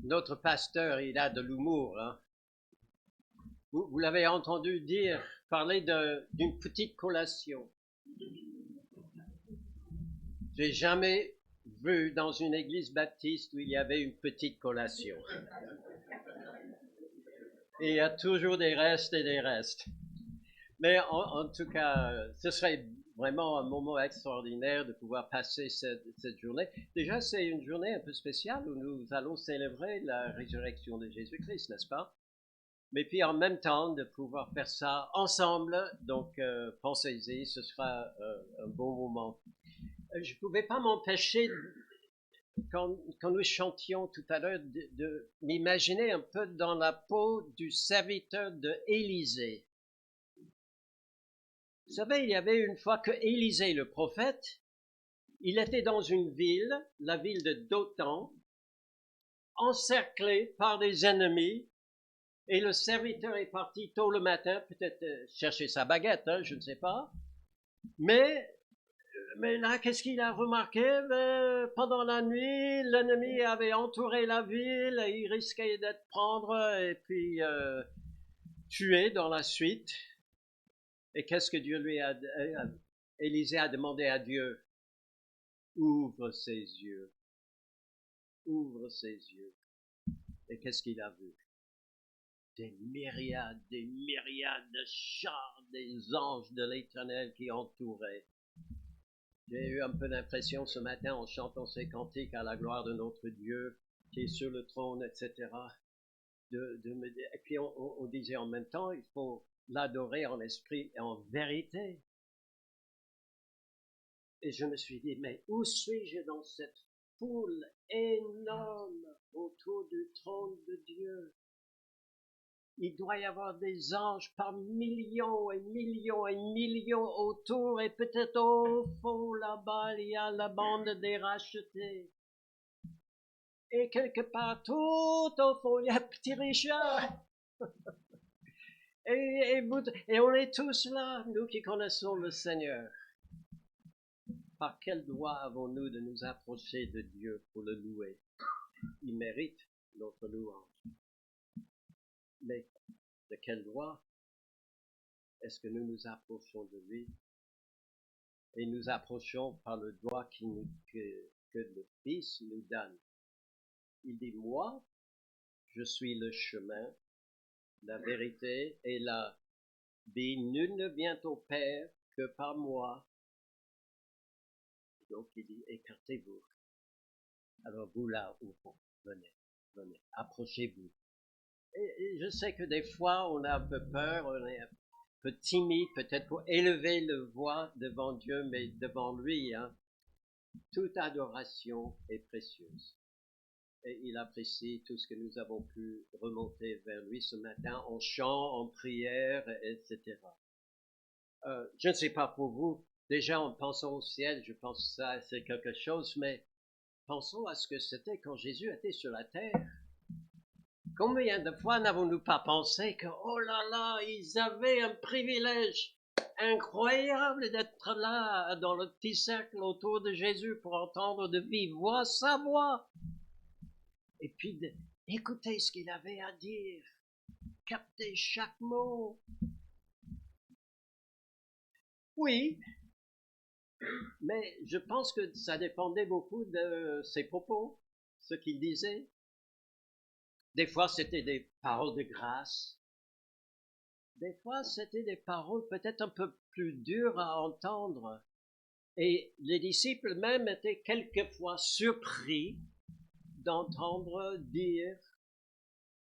Notre pasteur, il a de l'humour, hein. Vous l'avez entendu dire, parler d'une petite collation. J'ai jamais vu dans une église baptiste où il y avait une petite collation. Et il y a toujours des restes et des restes. Mais en tout cas, ce serait vraiment un moment extraordinaire de pouvoir passer cette journée. Déjà, c'est une journée un peu spéciale où nous allons célébrer la résurrection de Jésus-Christ, n'est-ce pas? Mais puis en même temps, de pouvoir faire ça ensemble, donc pensez-y, ce sera un bon moment. Je ne pouvais pas m'empêcher, quand nous chantions tout à l'heure, de m'imaginer un peu dans la peau du serviteur de Élisée. Vous savez, il y avait une fois que Élisée, le prophète, il était dans une ville, la ville de Dothan, encerclé par des ennemis, et le serviteur est parti tôt le matin, peut-être chercher sa baguette, hein, je ne sais pas. Mais, mais là, qu'est-ce qu'il a remarqué? Pendant la nuit, l'ennemi avait entouré la ville, et il risquait d'être prendre et puis tué dans la suite. Et qu'est-ce que Dieu lui a, Élisée a demandé à Dieu? Ouvre ses yeux, ouvre ses yeux. Et qu'est-ce qu'il a vu? Des myriades de chars, des anges de l'Éternel qui entouraient. J'ai eu un peu l'impression ce matin en chantant ces cantiques à la gloire de notre Dieu qui est sur le trône, etc. Et puis on disait en même temps, il faut l'adorer en esprit et en vérité. Et je me suis dit, mais où suis-je dans cette foule énorme autour du trône de Dieu? Il doit y avoir des anges par millions et millions et millions autour, et peut-être au fond là-bas, il y a la bande des rachetés. Et quelque part, tout au fond, il y a Petit Richard. Et on est tous là, nous qui connaissons le Seigneur. Par quel droit avons-nous de nous approcher de Dieu pour le louer? Il mérite notre louange. Mais de quel droit est-ce que nous nous approchons de lui? Et nous approchons par le droit que le Fils nous donne. Il dit, moi, je suis le chemin, la vérité et la vie. Nul ne vient au Père que par moi. Donc il dit, écartez-vous. Alors vous là au fond, venez, venez, approchez-vous. Et je sais que des fois on a un peu peur, on est un peu timide peut-être pour élever le voix devant Dieu, mais devant lui, hein, toute adoration est précieuse. Et il apprécie tout ce que nous avons pu remonter vers lui ce matin en chant, en prière, etc. Je ne sais pas pour vous, déjà en pensant au ciel, je pense que ça c'est quelque chose, mais pensons à ce que c'était quand Jésus était sur la terre. Combien de fois n'avons-nous pas pensé que, oh là là, ils avaient un privilège incroyable d'être là dans le petit cercle autour de Jésus pour entendre de vive voix sa voix. Et puis d'écouter ce qu'il avait à dire, capter chaque mot. Oui, mais je pense que ça dépendait beaucoup de ses propos, ce qu'il disait. Des fois, c'était des paroles de grâce. Des fois, c'était des paroles peut-être un peu plus dures à entendre. Et les disciples même étaient quelquefois surpris d'entendre dire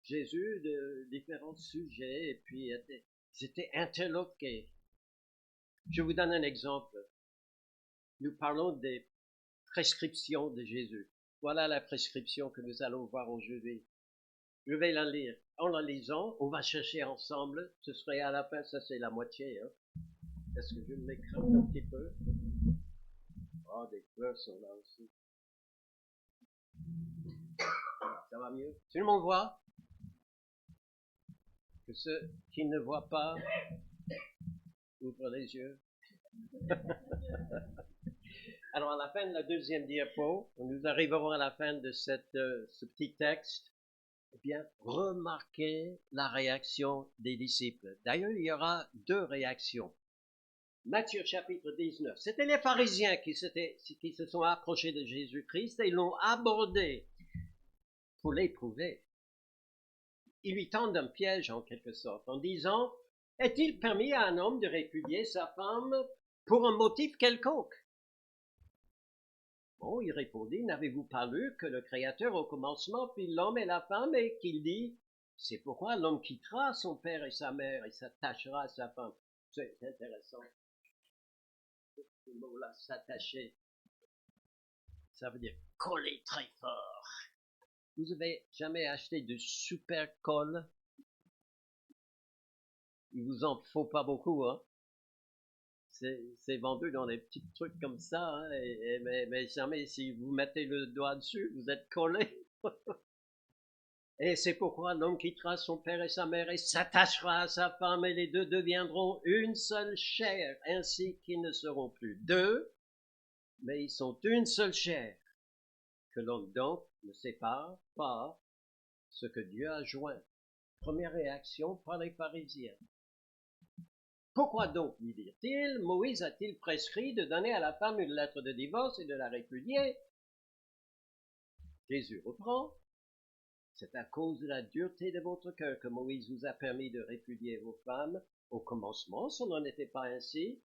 Jésus de différents sujets et puis ils étaient interloqués. Je vous donne un exemple. Nous parlons des prescriptions de Jésus. Voilà la prescription que nous allons voir aujourd'hui. Je vais la lire. En la lisant, on va chercher ensemble. Ce serait à la fin, ça c'est la moitié. Hein. Est-ce que je m'écrase un petit peu? Oh, des fleurs sont là aussi. Ça va mieux? Tout le monde voit? Que ceux qui ne voient pas ouvrent les yeux. Alors, à la fin de la deuxième diapo, nous arriverons à la fin de ce petit texte. Eh bien, remarquez la réaction des disciples. D'ailleurs, il y aura deux réactions. Matthieu chapitre 19. C'était les pharisiens qui se sont approchés de Jésus-Christ et l'ont abordé pour l'éprouver. Ils lui tendent un piège en quelque sorte en disant, est-il permis à un homme de répudier sa femme pour un motif quelconque? Bon, il répondit, n'avez-vous pas lu que le Créateur au commencement fit l'homme et la femme et qu'il dit, c'est pourquoi l'homme quittera son père et sa mère et s'attachera à sa femme. C'est intéressant. Ce mot-là, s'attacher, ça veut dire coller très fort. Vous avez jamais acheté de super colle? Il vous en faut pas beaucoup, hein? C'est vendu dans des petits trucs comme ça, hein, mais jamais si vous mettez le doigt dessus, vous êtes collé. Et c'est pourquoi l'homme quittera son père et sa mère et s'attachera à sa femme et les deux deviendront une seule chair, ainsi qu'ils ne seront plus deux, mais ils sont une seule chair. Que l'homme donc ne sépare pas ce que Dieu a joint. Première réaction par les pharisiens. Pourquoi donc, lui dirent-ils, Moïse a-t-il prescrit de donner à la femme une lettre de divorce et de la répudier? Jésus reprend, c'est à cause de la dureté de votre cœur que Moïse vous a permis de répudier vos femmes. Au commencement, ce n'en était pas ainsi.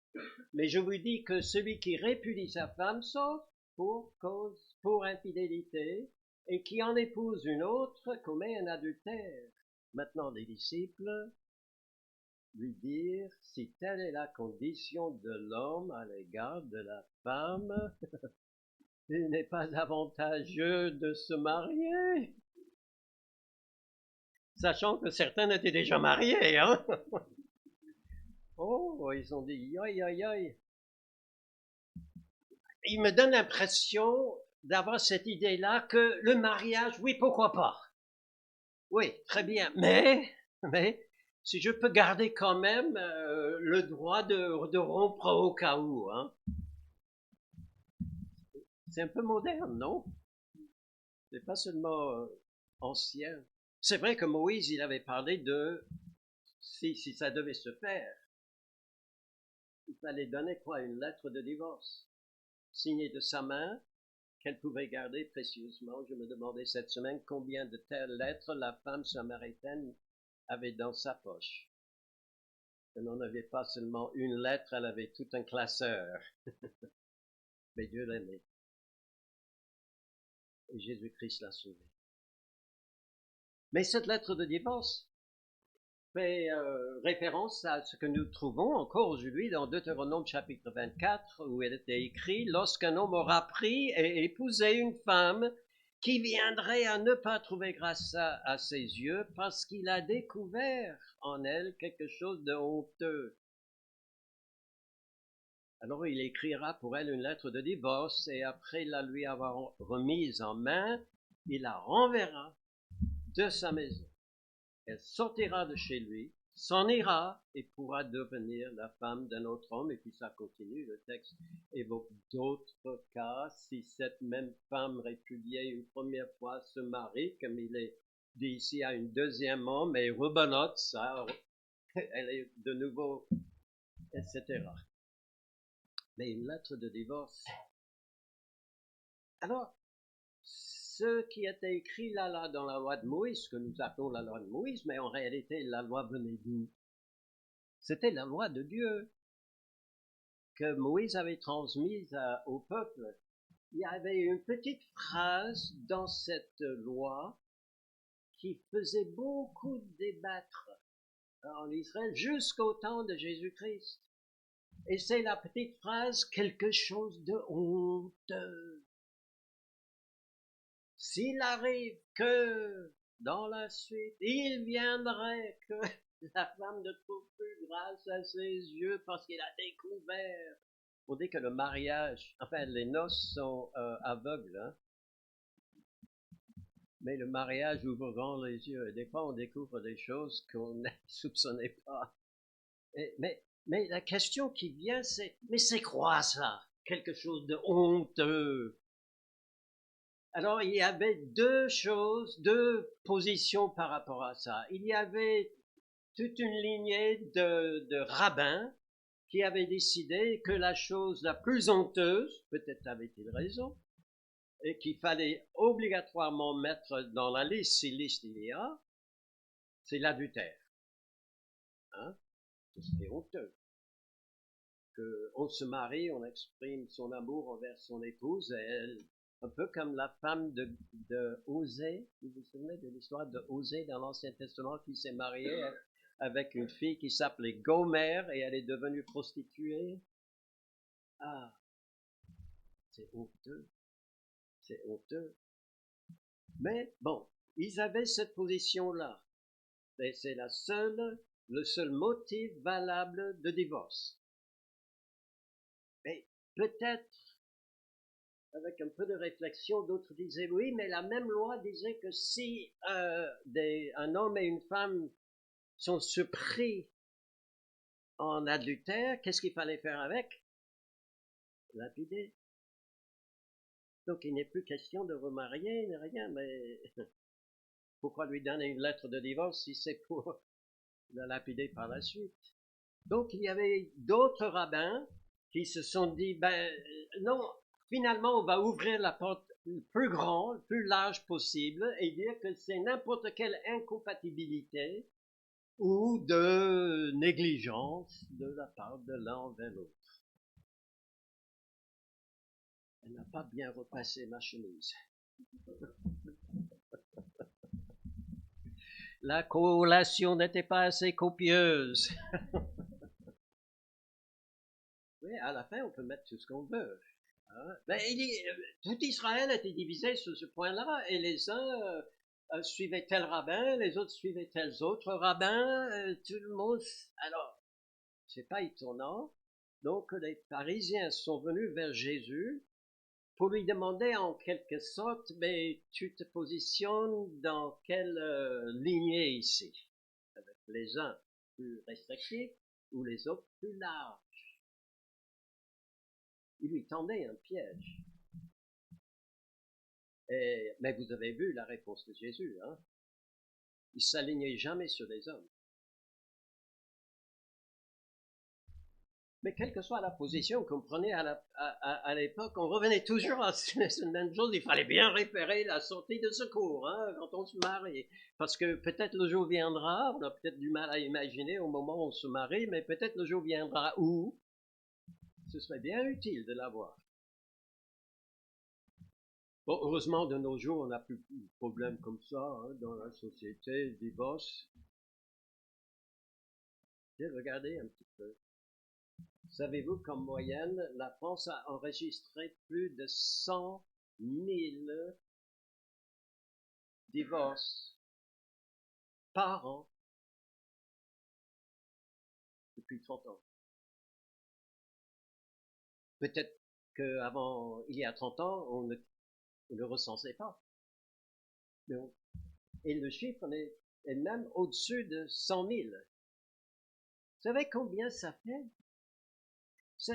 Mais je vous dis que celui qui répudie sa femme, sauf pour infidélité, et qui en épouse une autre, commet un adultère. Maintenant, les disciples lui dire si telle est la condition de l'homme à l'égard de la femme, il n'est pas avantageux de se marier. Sachant que certains étaient déjà mariés, hein. Oh, ils ont dit, aïe, aïe, aïe. Il me donne l'impression d'avoir cette idée-là que le mariage, oui, pourquoi pas. Oui, très bien, mais, si je peux garder quand même le droit de rompre au cas où, hein. C'est un peu moderne, non? C'est pas seulement ancien. C'est vrai que Moïse, il avait parlé de, si ça devait se faire, il fallait donner quoi? Une lettre de divorce, signée de sa main, qu'elle pouvait garder précieusement. Je me demandais cette semaine combien de telles lettres la femme samaritaine avait dans sa poche. Elle n'en avait pas seulement une lettre, elle avait tout un classeur. Mais Dieu l'aimait. Et Jésus-Christ l'a sauvé. Mais cette lettre de divorce fait référence à ce que nous trouvons encore aujourd'hui dans Deutéronome chapitre 24, où il était écrit, lorsqu'un homme aura pris et épousé une femme qui viendrait à ne pas trouver grâce à ses yeux parce qu'il a découvert en elle quelque chose de honteux. Alors il écrira pour elle une lettre de divorce et après la lui avoir remise en main, il la renverra de sa maison. Elle sortira de chez lui, s'en ira et pourra devenir la femme d'un autre homme. Et puis ça continue, le texte évoque d'autres cas. Si cette même femme répudiée une première fois se marie, comme il est dit ici à une deuxième homme, et rebelote, ça, elle est de nouveau, etc. Mais une lettre de divorce. Alors, ce qui était écrit là dans la loi de Moïse, que nous appelons la loi de Moïse, mais en réalité la loi venait d'où? C'était la loi de Dieu que Moïse avait transmise au peuple. Il y avait une petite phrase dans cette loi qui faisait beaucoup débattre en Israël jusqu'au temps de Jésus-Christ. Et c'est la petite phrase quelque chose de honteux. S'il arrive que dans la suite, il viendrait que la femme ne trouve plus grâce à ses yeux parce qu'il a découvert. On dit que le mariage, enfin les noces sont aveugles, hein? Mais le mariage ouvre grand les yeux. Et des fois on découvre des choses qu'on ne soupçonnait pas. Mais la question qui vient, c'est, mais c'est quoi ça? Quelque chose de honteux. Alors, il y avait deux positions par rapport à ça. Il y avait toute une lignée de rabbins qui avaient décidé que la chose la plus honteuse, peut-être avait-il raison, et qu'il fallait obligatoirement mettre dans la liste, si liste il y a, c'est l'adultère. Hein? C'est honteux. On se marie, on exprime son amour envers son épouse, et elle, un peu comme la femme de Osée. Vous vous souvenez de l'histoire de Osée dans l'Ancien Testament qui s'est mariée avec une fille qui s'appelait Gomère et elle est devenue prostituée? Ah, c'est honteux, c'est honteux. Mais bon, ils avaient cette position-là. Et c'est le seul motif valable de divorce. Mais peut-être, avec un peu de réflexion, d'autres disaient oui, mais la même loi disait que si un homme et une femme sont surpris en adultère, qu'est-ce qu'il fallait faire avec? Lapider. Donc il n'est plus question de remarier, ni rien, mais pourquoi lui donner une lettre de divorce si c'est pour la lapider par la suite? Donc il y avait d'autres rabbins qui se sont dit, ben non, finalement on va ouvrir la porte le plus grand, le plus large possible et dire que c'est n'importe quelle incompatibilité ou de négligence de la part de l'un envers l'autre. Elle n'a pas bien repassé ma chemise. La collation n'était pas assez copieuse. Oui, à la fin, on peut mettre tout ce qu'on veut. Hein? Ben, tout Israël était divisé sur ce point-là, et les uns suivaient tel rabbin, les autres suivaient tels autres rabbins, tout le monde. Alors, c'est pas étonnant. Donc, les pharisiens sont venus vers Jésus pour lui demander en quelque sorte, mais tu te positionnes dans quelle lignée ici? Avec les uns plus restrictifs ou les autres plus larges? Il lui tendait un piège. Mais vous avez vu la réponse de Jésus, hein? Il s'alignait jamais sur les hommes. Mais quelle que soit la position qu'on prenait à l'époque, on revenait toujours à la même chose. Il fallait bien repérer la sortie de secours hein, quand on se marie. Parce que peut-être le jour viendra, on a peut-être du mal à imaginer au moment où on se marie, mais peut-être le jour viendra où ce serait bien utile de l'avoir. Bon, heureusement, de nos jours, on n'a plus de problèmes comme ça hein, dans la société, divorce. J'ai regardé un petit peu. Savez-vous qu'en moyenne, la France a enregistré plus de 100 000 divorces par an depuis 30 ans? Peut-être qu'avant, il y a 30 ans, on ne le recensait pas. Et le chiffre est même au-dessus de 100 000. Vous savez combien ça fait?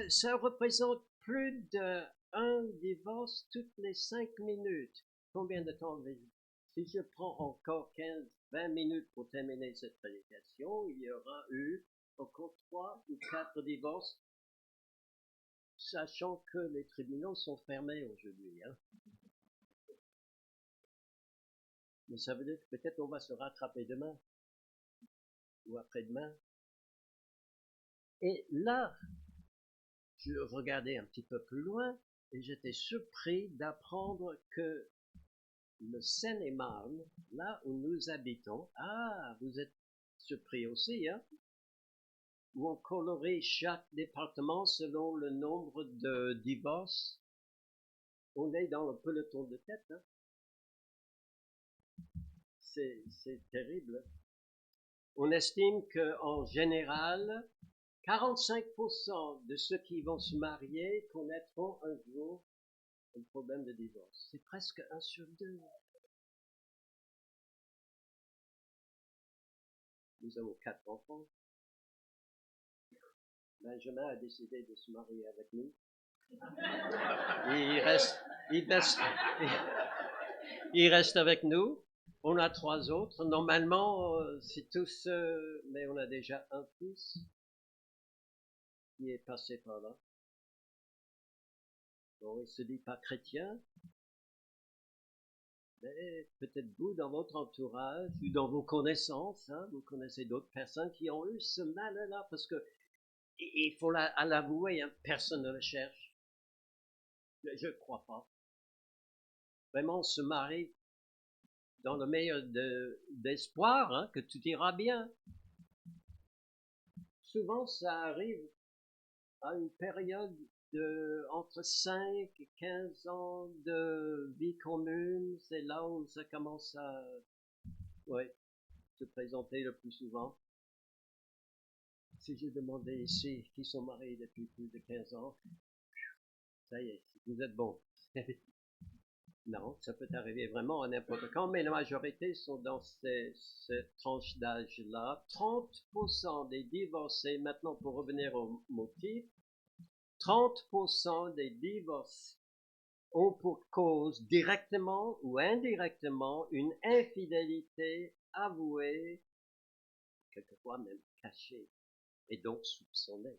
Ça représente plus d'un divorce toutes les 5 minutes. Combien de temps? Si je prends encore 15-20 minutes pour terminer cette prédication, il y aura eu encore 3 ou 4 divorces, sachant que les tribunaux sont fermés aujourd'hui. Hein. Mais ça veut dire que peut-être on va se rattraper demain ou après-demain. Et là, je regardais un petit peu plus loin et j'étais surpris d'apprendre que le Seine-et-Marne, là où nous habitons, ah, vous êtes surpris aussi, hein, où on colorie chaque département selon le nombre de divorces. On est dans le peloton de tête, hein. C'est terrible. On estime qu'en général, 45% de ceux qui vont se marier connaîtront un jour un problème de divorce. C'est presque 1 sur 2. Nous avons 4 enfants. Benjamin a décidé de se marier avec nous. Il reste, Il reste avec nous. On a 3 autres. Normalement, c'est tous, mais on a déjà un fils qui est passé par là. Bon, il se dit pas chrétien, mais peut-être vous, dans votre entourage, ou dans vos connaissances, hein, vous connaissez d'autres personnes qui ont eu ce mal-là, parce que il faut l'avouer, hein, personne ne le cherche. Je ne crois pas. Vraiment, on se marie dans le meilleur d'espoir, hein, que tout ira bien. Souvent, ça arrive à une période entre 5 et 15 ans de vie commune. C'est là où ça commence à, ouais, se présenter le plus souvent. Si j'ai demandé ici qui sont mariés depuis plus de 15 ans, ça y est, vous êtes bons. Non, ça peut arriver vraiment à n'importe quand, mais la majorité sont dans cette tranche d'âge-là. 30% des divorcés, maintenant pour revenir au motif, 30% des divorces ont pour cause, directement ou indirectement, une infidélité avouée, quelquefois même cachée, et donc soupçonnée.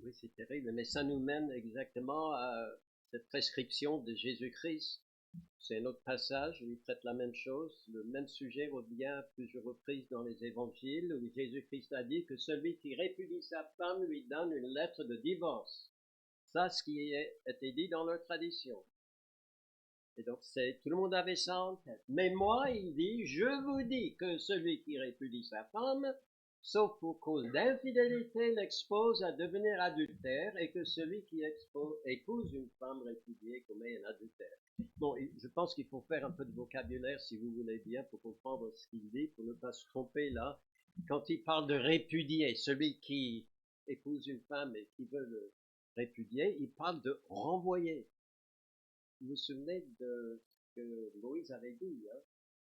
Oui, c'est terrible, mais ça nous mène exactement à cette prescription de Jésus-Christ. C'est un autre passage où il traite la même chose. Le même sujet revient à plusieurs reprises dans les évangiles où Jésus-Christ a dit que celui qui répudie sa femme lui donne une lettre de divorce. Ça, ce qui a été dit dans leur tradition. Et donc, tout le monde avait ça en tête. Mais moi, il dit, je vous dis que celui qui répudie sa femme, sauf pour cause d'infidélité, l'expose à devenir adultère, et que celui qui épouse une femme répudiée commet un adultère. Bon, je pense qu'il faut faire un peu de vocabulaire, si vous voulez bien, pour comprendre ce qu'il dit, pour ne pas se tromper là. Quand il parle de répudier, celui qui épouse une femme et qui veut le répudier, il parle de renvoyer. Vous vous souvenez de ce que Moïse avait dit, hein?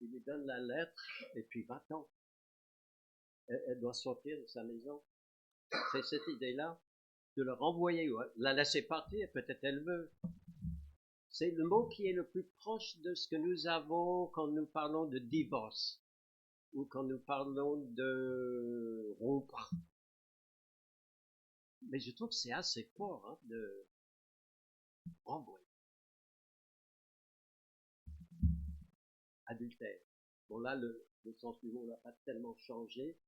Il lui donne la lettre et puis va-t'en. Elle doit sortir de sa maison. C'est cette idée-là de le renvoyer ou la laisser partir, peut-être elle veut. C'est le mot qui est le plus proche de ce que nous avons quand nous parlons de divorce ou quand nous parlons de rompre. Mais je trouve que c'est assez fort, hein, de renvoyer. Adultère. Bon là, le sens du mot n'a pas tellement changé.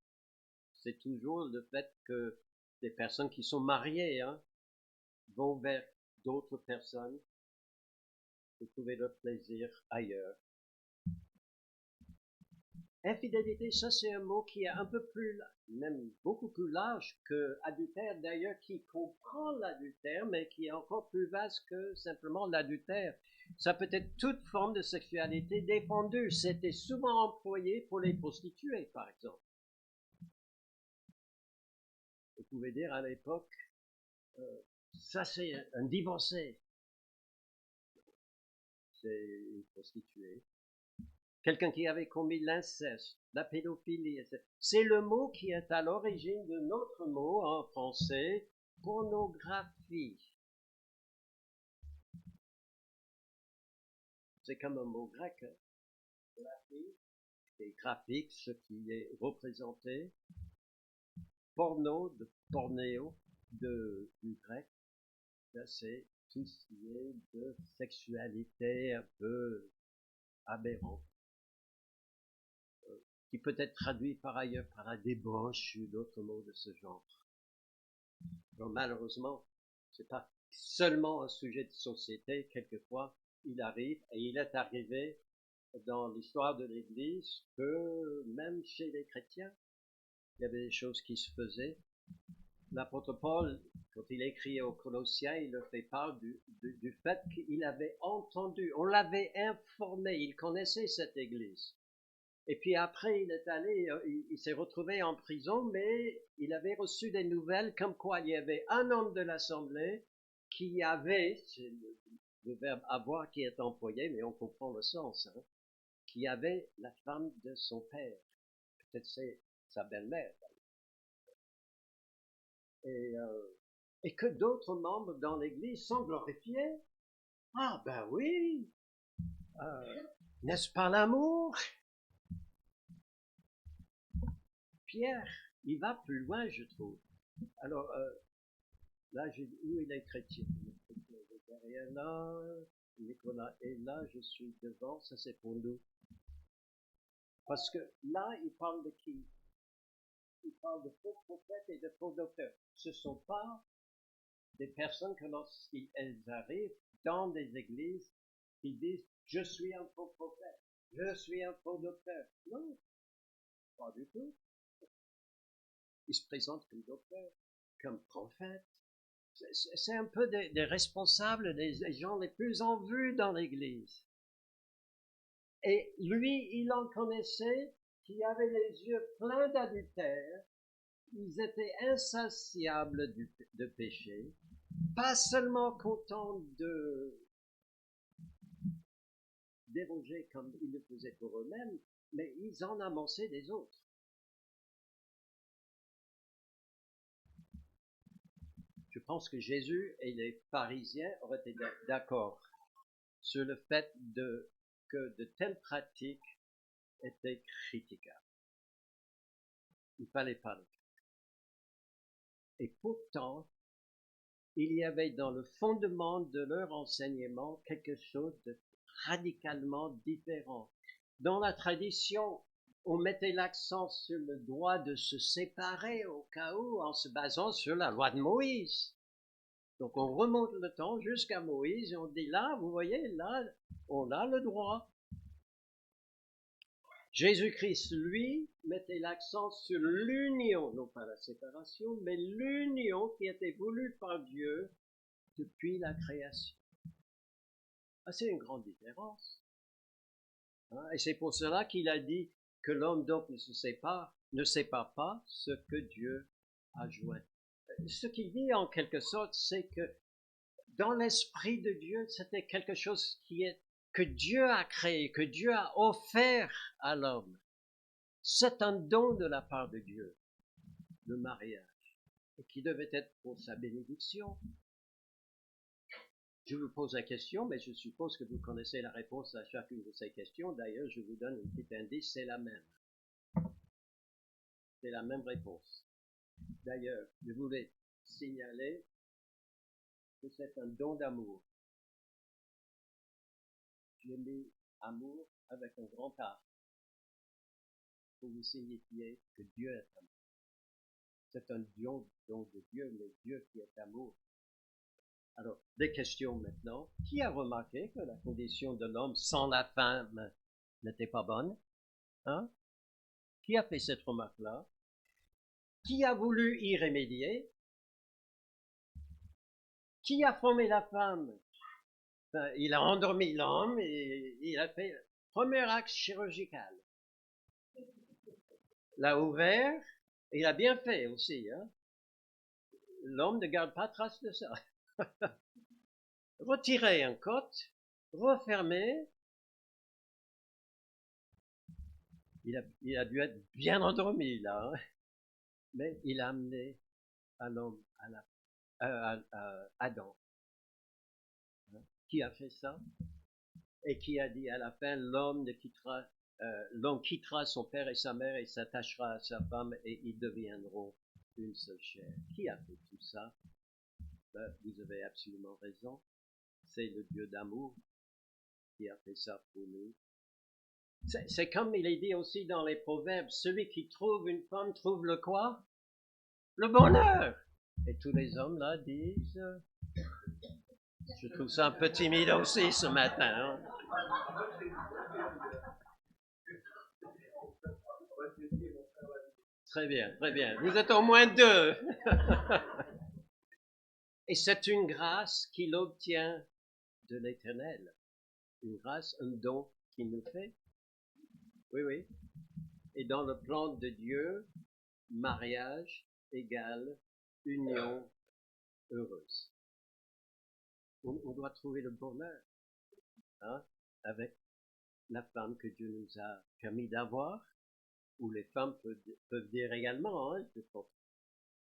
C'est toujours le fait que des personnes qui sont mariées, hein, vont vers d'autres personnes pour trouver leur plaisir ailleurs. Infidélité, ça c'est un mot qui est un peu plus, même beaucoup plus large que adultère, d'ailleurs, qui comprend l'adultère, mais qui est encore plus vaste que simplement l'adultère. Ça peut être toute forme de sexualité défendue. C'était souvent employé pour les prostituées, par exemple. Vous pouvez dire à l'époque, ça c'est un divorcé. C'est une prostituée. Quelqu'un qui avait commis l'inceste, la pédophilie, etc. C'est le mot qui est à l'origine de notre mot en français, pornographie. C'est comme un mot grec, hein? Et graphique, ce qui est représenté. Porno, de pornéo, du grec. Là, c'est tout ce qui est de sexualité un peu aberrante, qui peut être traduit par ailleurs par la débauche ou d'autres mots de ce genre. Donc, malheureusement, c'est pas seulement un sujet de société. Quelquefois, il arrive, et il est arrivé dans l'histoire de l'Église, que même chez les chrétiens, il y avait des choses qui se faisaient. L'apôtre Paul, quand il écrit aux Colossiens, il leur fait part du fait qu'il avait entendu, on l'avait informé, il connaissait cette Église. Et puis après, il est allé, il s'est retrouvé en prison, mais il avait reçu des nouvelles comme quoi il y avait un homme de l'Assemblée qui avait, c'est le verbe avoir qui est employé, mais on comprend le sens, hein, qui avait la femme de son père. Peut-être c'est sa belle-mère. Et que d'autres membres dans l'Église sont glorifiés. Ah ben oui, n'est-ce pas l'amour? Pierre, il va plus loin, je trouve. Alors, là, où est les chrétiens? Le chrétien est derrière là, Nicolas est là, je suis devant, ça c'est pour nous. Parce que là, il parle de qui? Il parle de faux prophètes et de faux docteurs. Ce ne sont pas des personnes que lorsqu'elles arrivent dans des églises, qui disent je suis un faux prophète, je suis un faux docteur. Non, pas du tout. Ils se présentent comme docteurs, comme prophètes. C'est un peu des responsables, des gens les plus en vue dans l'église. Et lui, il en connaissait qui avaient les yeux pleins d'adultère. Ils étaient insatiables de péché, pas seulement contents de déroger comme ils le faisaient pour eux-mêmes, mais ils en amassaient des autres. Je pense que Jésus et les pharisiens auraient été d'accord sur le fait que de telles pratiques étaient critiquables. Il ne fallait pas le faire. Et pourtant, il y avait dans le fondement de leur enseignement quelque chose de radicalement différent. Dans la tradition, on mettait l'accent sur le droit de se séparer au cas où en se basant sur la loi de Moïse. Donc on remonte le temps jusqu'à Moïse et on dit là, vous voyez, là, on a le droit. Jésus-Christ, lui, mettait l'accent sur l'union, non pas la séparation, mais l'union qui était voulue par Dieu depuis la création. Ah, c'est une grande différence. Et c'est pour cela qu'il a dit que l'homme donc ne sépare pas ce que Dieu a joint. Ce qu'il dit en quelque sorte, c'est que dans l'esprit de Dieu, c'était quelque chose que Dieu a créé, que Dieu a offert à l'homme. C'est un don de la part de Dieu, le mariage, et qui devait être pour sa bénédiction. Je vous pose la question, mais je suppose que vous connaissez la réponse à chacune de ces questions. D'ailleurs, je vous donne un petit indice, c'est la même. C'est la même réponse. D'ailleurs, je voulais signaler que c'est un don d'amour. J'ai mis amour avec un grand A pour vous signifier que Dieu est amour. C'est un don de Dieu, mais Dieu qui est amour. Alors, des questions maintenant. Qui a remarqué que la condition de l'homme sans la femme n'était pas bonne? Hein? Qui a fait cette remarque-là? Qui a voulu y remédier? Qui a formé la femme? Il a endormi l'homme et il a fait le premier acte chirurgical. L'a ouvert, et il a bien fait aussi. Hein? L'homme ne garde pas trace de ça. Retirer un côte, refermer. Il a dû être bien endormi là, hein? Mais il a amené à l'homme, à Adam. Qui a fait ça? Et qui a dit à la fin, l'homme quittera son père et sa mère et s'attachera à sa femme et ils deviendront une seule chair. Qui a fait tout ça? Vous avez absolument raison. C'est le Dieu d'amour qui a fait ça pour nous. C'est comme il est dit aussi dans les proverbes, celui qui trouve une femme trouve le quoi? Le bonheur. Et tous les hommes là disent, je trouve ça un peu timide aussi ce matin. Hein? Très bien, très bien. Vous êtes au moins deux. Et c'est une grâce qu'il obtient de l'Éternel. Une grâce, un don qu'il nous fait. Oui, oui. Et dans le plan de Dieu, mariage égale union heureuse. On doit trouver le bonheur, hein, avec la femme que Dieu nous a permis d'avoir, ou les femmes peuvent dire également, hein,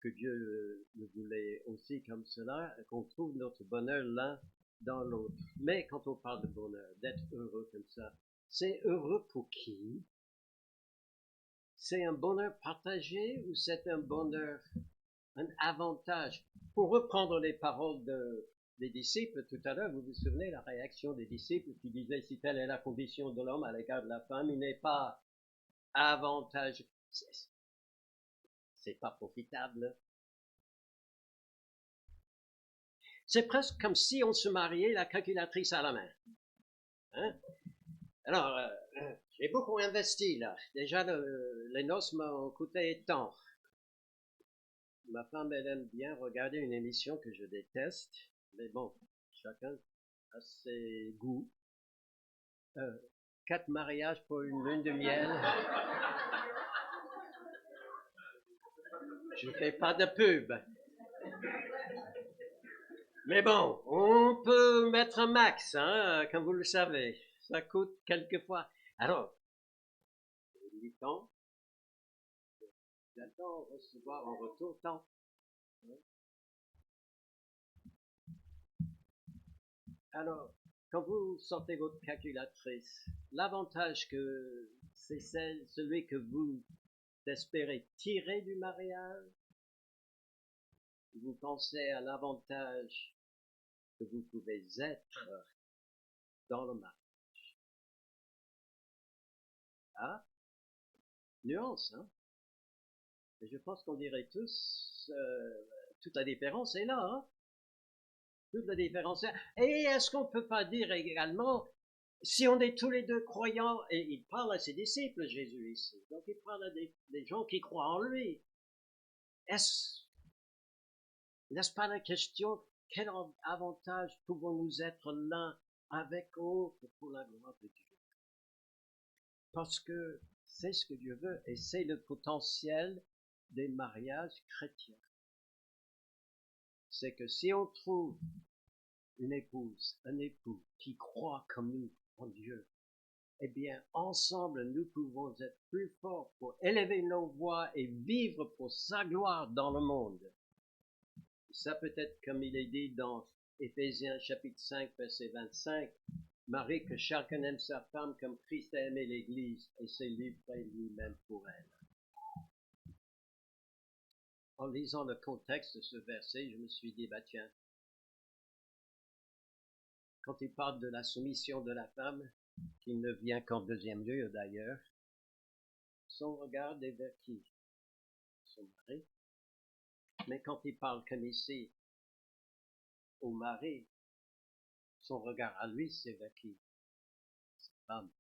que Dieu le voulait aussi comme cela, qu'on trouve notre bonheur l'un dans l'autre. Mais quand on parle de bonheur, d'être heureux comme ça, c'est heureux pour qui? C'est un bonheur partagé ou c'est un bonheur, un avantage? Pour reprendre les paroles des disciples tout à l'heure, vous vous souvenez la réaction des disciples qui disaient si telle est la condition de l'homme à l'égard de la femme, il n'est pas avantageux. C'est pas profitable. C'est presque comme si on se mariait la calculatrice à la main. Hein? Alors, j'ai beaucoup investi là. Déjà, les noces m'ont coûté tant. Ma femme, elle aime bien regarder une émission que je déteste. Mais bon, chacun a ses goûts. 4 mariages pour une lune de miel. Je ne fais pas de pub. Mais bon, on peut mettre un max, hein, comme vous le savez. Ça coûte quelquefois. Alors, 8 ans, j'attends recevoir en retour tant. Alors, quand vous sortez votre calculatrice, l'avantage que c'est celui que vous espérez tirer du mariage, vous pensez à l'avantage que vous pouvez être dans le mariage. Ah, nuance, hein? Mais je pense qu'on dirait tous, toute la différence est là, hein? Toute la différence est là. Et est-ce qu'on peut pas dire également, si on est tous les deux croyants, et il parle à ses disciples, Jésus ici, donc il parle à des gens qui croient en lui, n'est-ce pas la question, quel avantage pouvons-nous être l'un avec l'autre pour la gloire de Dieu? Parce que c'est ce que Dieu veut et c'est le potentiel des mariages chrétiens. C'est que si on trouve une épouse, un époux qui croit comme nous en Dieu, eh bien, ensemble, nous pouvons être plus forts pour élever nos voix et vivre pour sa gloire dans le monde. Ça peut être comme il est dit dans Éphésiens chapitre 5, verset 25, Marie, que chacun aime sa femme comme Christ a aimé l'Église et s'est livré lui-même pour elle. En lisant le contexte de ce verset, je me suis dit, bah tiens, quand il parle de la soumission de la femme, qui ne vient qu'en deuxième lieu d'ailleurs, son regard est vers qui? Son mari. Mais quand il parle comme ici au mari, son regard à lui, c'est vers qui? Sa femme.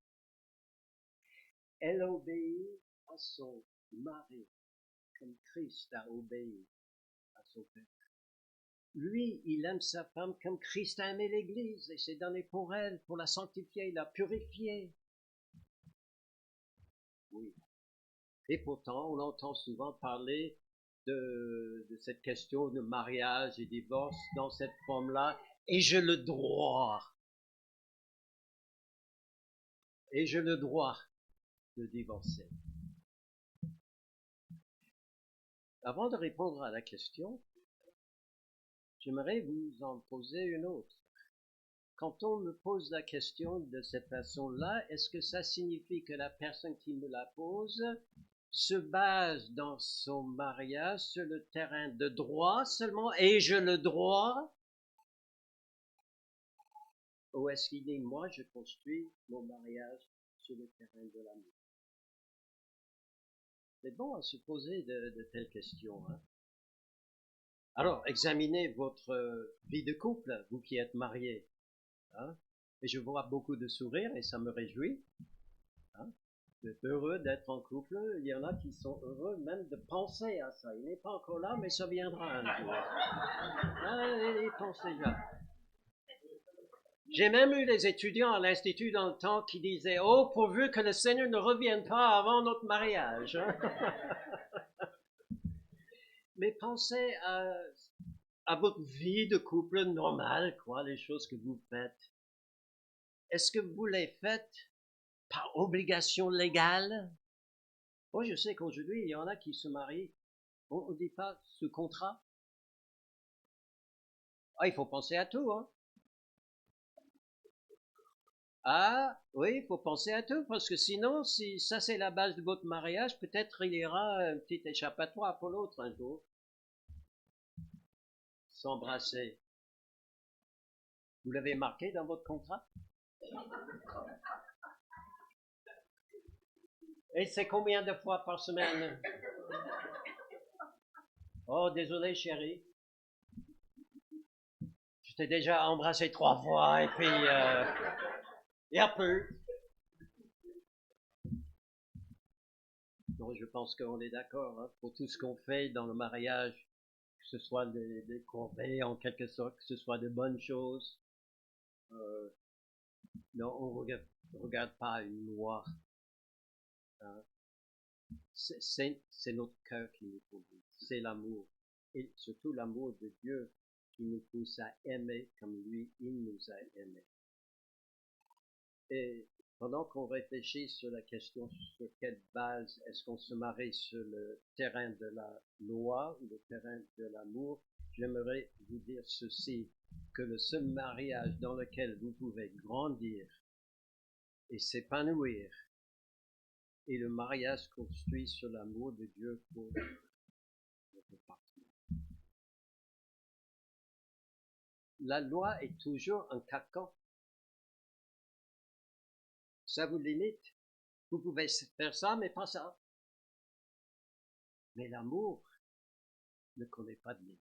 Elle obéit à son mari, comme Christ a obéi à son Père. Lui, il aime sa femme comme Christ a aimé l'Église et s'est donné pour elle, pour la sanctifier, la purifier. Oui. Et pourtant, on entend souvent parler de cette question de mariage et divorce dans cette forme-là. Et j'ai le droit de divorcer. Avant de répondre à la question, j'aimerais vous en poser une autre. Quand on me pose la question de cette façon-là, est-ce que ça signifie que la personne qui me la pose se base dans son mariage sur le terrain de droit seulement, ai-je le droit? Ou est-ce qu'il dit, moi, je construis mon mariage sur le terrain de l'amour? C'est bon à se poser de telles questions. Hein? Alors, examinez votre vie de couple, vous qui êtes mariés. Hein? Et je vois beaucoup de sourires et ça me réjouit. Hein? Vous êtes heureux d'être en couple. Il y en a qui sont heureux même de penser à ça. Il n'est pas encore là, mais ça viendra un jour. Hein, il pense déjà. J'ai même eu des étudiants à l'Institut dans le temps qui disaient « Oh, pourvu que le Seigneur ne revienne pas avant notre mariage. » Mais pensez à votre vie de couple normale, quoi, les choses que vous faites. Est-ce que vous les faites par obligation légale? Moi, je sais qu'aujourd'hui, il y en a qui se marient, on ne dit pas sous contrat. Ah, il faut penser à tout, hein. Ah, oui, il faut penser à tout, parce que sinon, si ça c'est la base de votre mariage, peut-être il y aura un petit échappatoire pour l'autre un jour. S'embrasser. Vous l'avez marqué dans votre contrat? Et c'est combien de fois par semaine? Oh, désolé chérie. Je t'ai déjà embrassé 3 fois et puis il y a peu. Donc je pense qu'on est d'accord hein, pour tout ce qu'on fait dans le mariage, que ce soit des corvées en quelque sorte, que ce soit de bonnes choses. Euh, non, on regarde pas une loi. Hein. C'est notre cœur qui nous conduit. C'est l'amour. Et surtout l'amour de Dieu qui nous pousse à aimer comme lui, il nous a aimés. Et pendant qu'on réfléchit sur la question sur quelle base est-ce qu'on se marie sur le terrain de la loi ou le terrain de l'amour, j'aimerais vous dire ceci, que le seul mariage dans lequel vous pouvez grandir et s'épanouir est le mariage construit sur l'amour de Dieu pour votre partenaire. La loi est toujours un carcan. Ça vous limite. Vous pouvez faire ça, mais pas ça. Mais l'amour ne connaît pas de limite.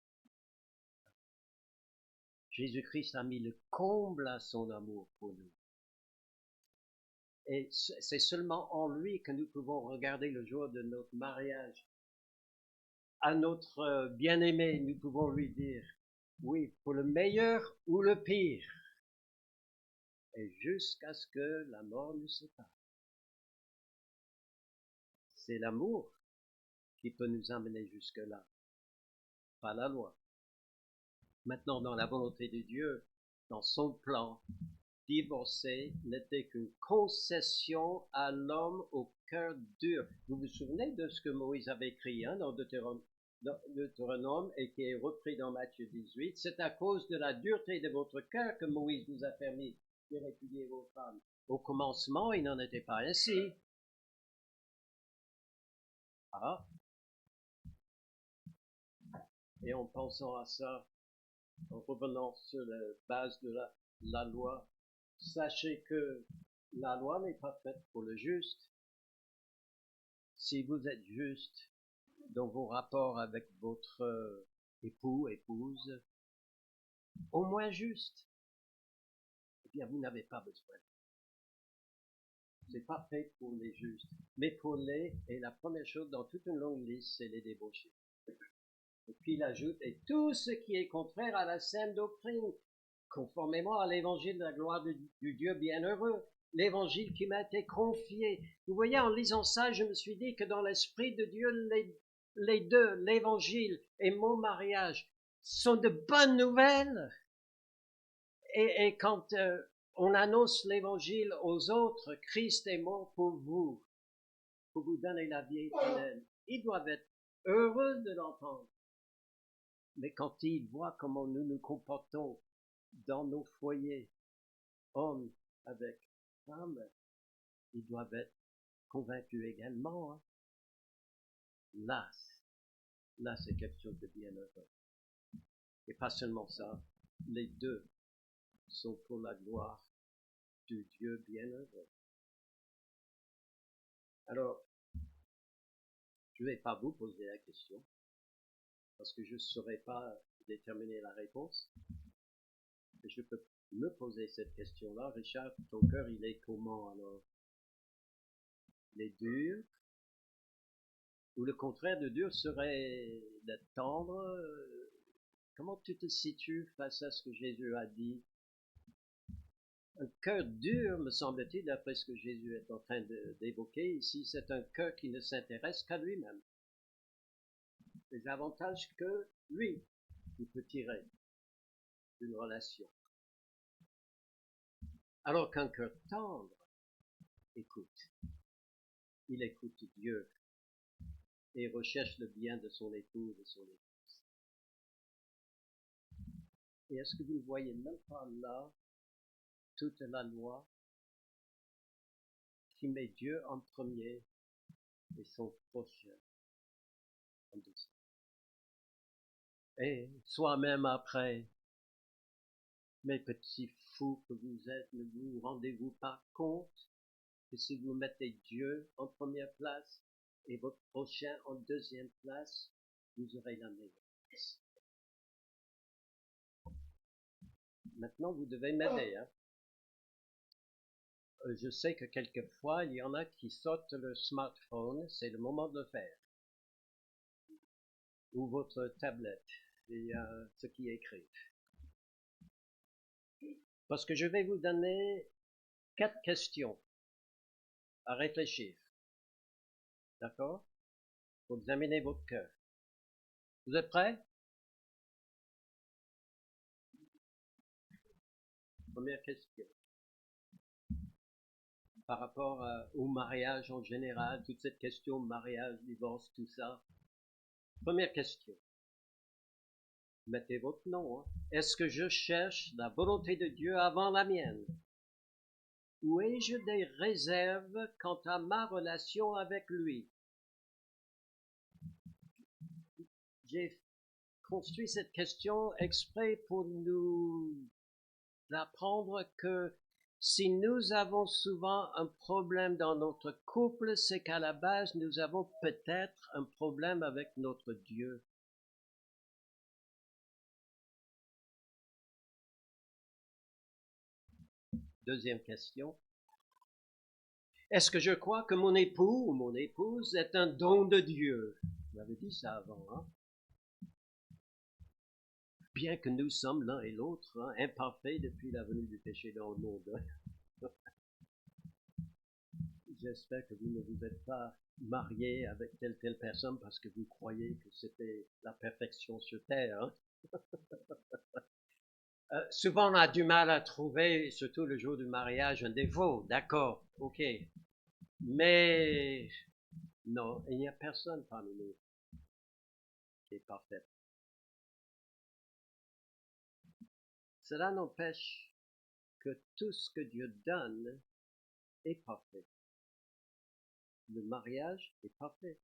Jésus-Christ a mis le comble à son amour pour nous. Et c'est seulement en lui que nous pouvons regarder le jour de notre mariage. À notre bien-aimé, nous pouvons lui dire, oui, pour le meilleur ou le pire, et jusqu'à ce que la mort nous sépare. C'est l'amour qui peut nous amener jusque-là, pas la loi. Maintenant, dans la volonté de Dieu, dans son plan, divorcer n'était qu'une concession à l'homme au cœur dur. Vous vous souvenez de ce que Moïse avait écrit hein, dans Deutéronome et qui est repris dans Matthieu 18. C'est à cause de la dureté de votre cœur que Moïse vous a permis de répudier vos femmes. Au commencement, il n'en était pas ainsi. Ah. Et en pensant à ça, en revenant sur la base de la loi, sachez que la loi n'est pas faite pour le juste. Si vous êtes juste dans vos rapports avec votre époux, épouse, au moins juste, eh bien vous n'avez pas besoin. C'est pas fait pour les justes, mais pour et la première chose dans toute une longue liste, c'est les débauchés. Et puis il ajoute, et tout ce qui est contraire à la saine doctrine, conformément à l'évangile de la gloire du Dieu bienheureux, l'évangile qui m'a été confié. Vous voyez, en lisant ça, je me suis dit que dans l'esprit de Dieu, les deux, l'évangile et mon mariage, sont de bonnes nouvelles. Et quand on annonce l'évangile aux autres, Christ est mort pour vous donner la vie éternelle. Ils doivent être heureux de l'entendre. Mais quand ils voient comment nous nous comportons dans nos foyers, hommes avec femmes, ils doivent être convaincus également. Hein. Là, c'est quelque chose de bien heureux. Et pas seulement ça, les deux sont pour la gloire du Dieu bienheureux. Alors, je ne vais pas vous poser la question, parce que je ne saurais pas déterminer la réponse. Et je peux me poser cette question-là. Richard, ton cœur, il est comment alors? Il est dur? Ou le contraire de dur serait d'être tendre? Comment tu te situes face à ce que Jésus a dit? Un cœur dur, me semble-t-il, d'après ce que Jésus est en train d'évoquer ici, c'est un cœur qui ne s'intéresse qu'à lui-même. Les avantages que lui, il peut tirer d'une relation. Alors qu'un cœur tendre écoute. Il écoute Dieu et recherche le bien de son épouse et son épouse. Et est-ce que vous ne voyez même pas là toute la loi qui met Dieu en premier et son prochain en deuxième. Et soi-même après, mes petits fous que vous êtes, ne vous rendez-vous pas compte que si vous mettez Dieu en première place et votre prochain en deuxième place, vous aurez la meilleure place. Maintenant, vous devez m'aider. Hein. Je sais que quelquefois, il y en a qui sautent le smartphone, c'est le moment de le faire. Ou votre tablette, et ce qui est écrit. Parce que je vais vous donner 4 questions à réfléchir. D'accord? Pour examiner votre cœur. Vous êtes prêts? Première question. Par rapport au mariage en général, toute cette question, mariage, divorce, tout ça. Première question. Mettez votre nom. Hein. Est-ce que je cherche la volonté de Dieu avant la mienne? Ou ai-je des réserves quant à ma relation avec lui? J'ai construit cette question exprès pour nous apprendre que si nous avons souvent un problème dans notre couple, c'est qu'à la base, nous avons peut-être un problème avec notre Dieu. Deuxième question. Est-ce que je crois que mon époux ou mon épouse est un don de Dieu? Vous avez dit ça avant, hein? Bien que nous sommes l'un et l'autre hein, imparfaits depuis la venue du péché dans le monde. J'espère que vous ne vous êtes pas marié avec telle personne parce que vous croyez que c'était la perfection sur terre. Hein? Souvent, on a du mal à trouver, surtout le jour du mariage, un défaut. D'accord, ok. Mais non, il n'y a personne parmi nous qui est parfait. Cela n'empêche que tout ce que Dieu donne est parfait. Le mariage est parfait.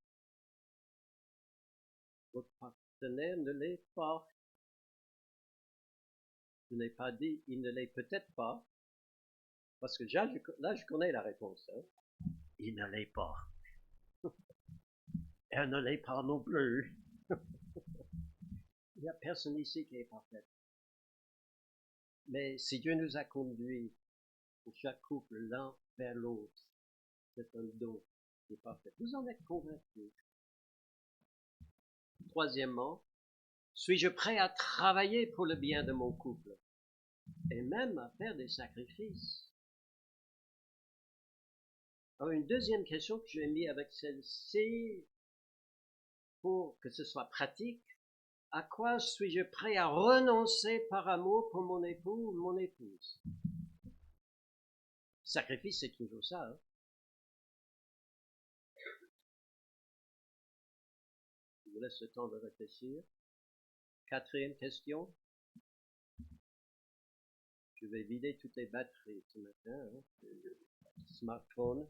Votre partenaire ne l'est pas. Je n'ai pas dit il ne l'est peut-être pas, parce que là je connais la réponse. Hein. Il ne l'est pas. Elle ne l'est pas non plus. Il n'y a personne ici qui est parfait. Mais si Dieu nous a conduits pour chaque couple l'un vers l'autre, c'est un don qui est parfait. Vous en êtes convaincus. Troisièmement, suis-je prêt à travailler pour le bien de mon couple et même à faire des sacrifices? Alors, une deuxième question que j'ai mis avec celle-ci, pour que ce soit pratique, à quoi suis-je prêt à renoncer par amour pour mon époux ou mon épouse? Sacrifice, c'est toujours ça. Hein? Je vous laisse le temps de réfléchir. Quatrième question. Je vais vider toutes les batteries ce matin. Hein? Smartphone.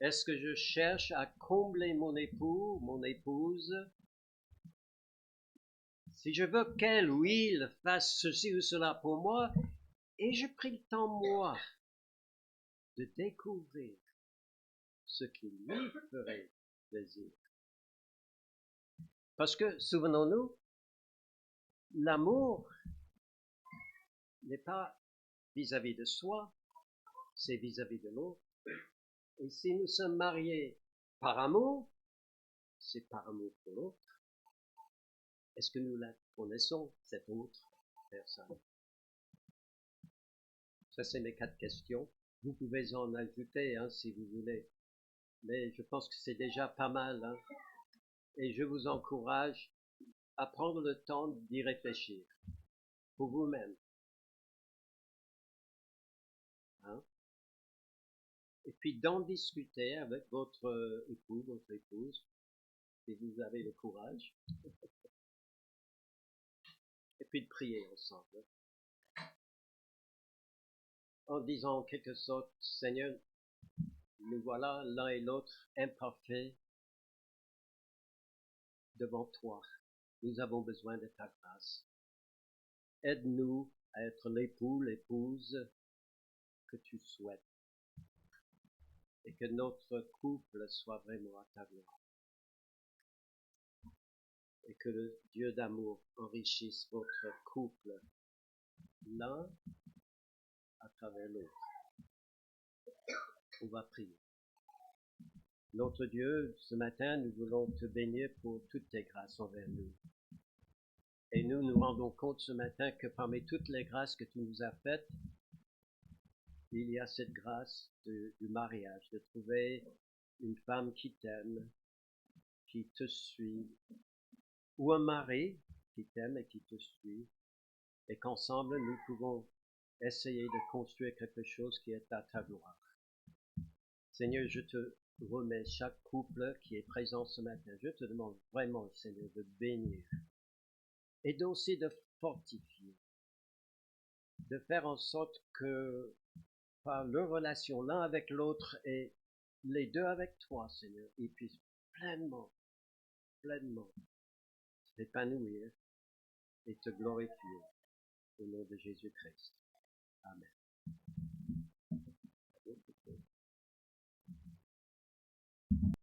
Est-ce que je cherche à combler mon époux, mon épouse? Si je veux qu'elle ou il fasse ceci ou cela pour moi, et je pris le temps, moi, de découvrir ce qui lui ferait plaisir. Parce que, souvenons-nous, l'amour n'est pas vis-à-vis de soi, c'est vis-à-vis de l'autre. Et si nous sommes mariés par amour, c'est par amour pour l'autre. Est-ce que nous la connaissons, cette autre personne? Ça, c'est mes 4 questions. Vous pouvez en ajouter hein, si vous voulez. Mais je pense que c'est déjà pas mal. Hein. Et je vous encourage à prendre le temps d'y réfléchir pour vous-même. Hein. Et puis d'en discuter avec votre époux, votre épouse, si vous avez le courage. Et puis de prier ensemble. En disant en quelque sorte, Seigneur, Nous voilà l'un et l'autre imparfaits devant toi. Nous avons besoin de ta grâce. Aide-nous à être l'époux, l'épouse que tu souhaites et que notre couple soit vraiment à ta gloire. Et que le Dieu d'amour enrichisse votre couple l'un à travers l'autre. On va prier. Notre Dieu, ce matin, nous voulons te bénir pour toutes tes grâces envers nous. Et nous nous rendons compte ce matin que parmi toutes les grâces que tu nous as faites, il y a cette grâce du mariage, de trouver une femme qui t'aime, qui te suit, ou un mari qui t'aime et qui te suit, et qu'ensemble nous pouvons essayer de construire quelque chose qui est à ta gloire. Seigneur, je te remets chaque couple qui est présent ce matin. Je te demande vraiment, Seigneur, de bénir et aussi de fortifier, de faire en sorte que par leur relation l'un avec l'autre et les deux avec toi, Seigneur, ils puissent pleinement s'épanouir et te glorifier au nom de Jésus-Christ. Amen.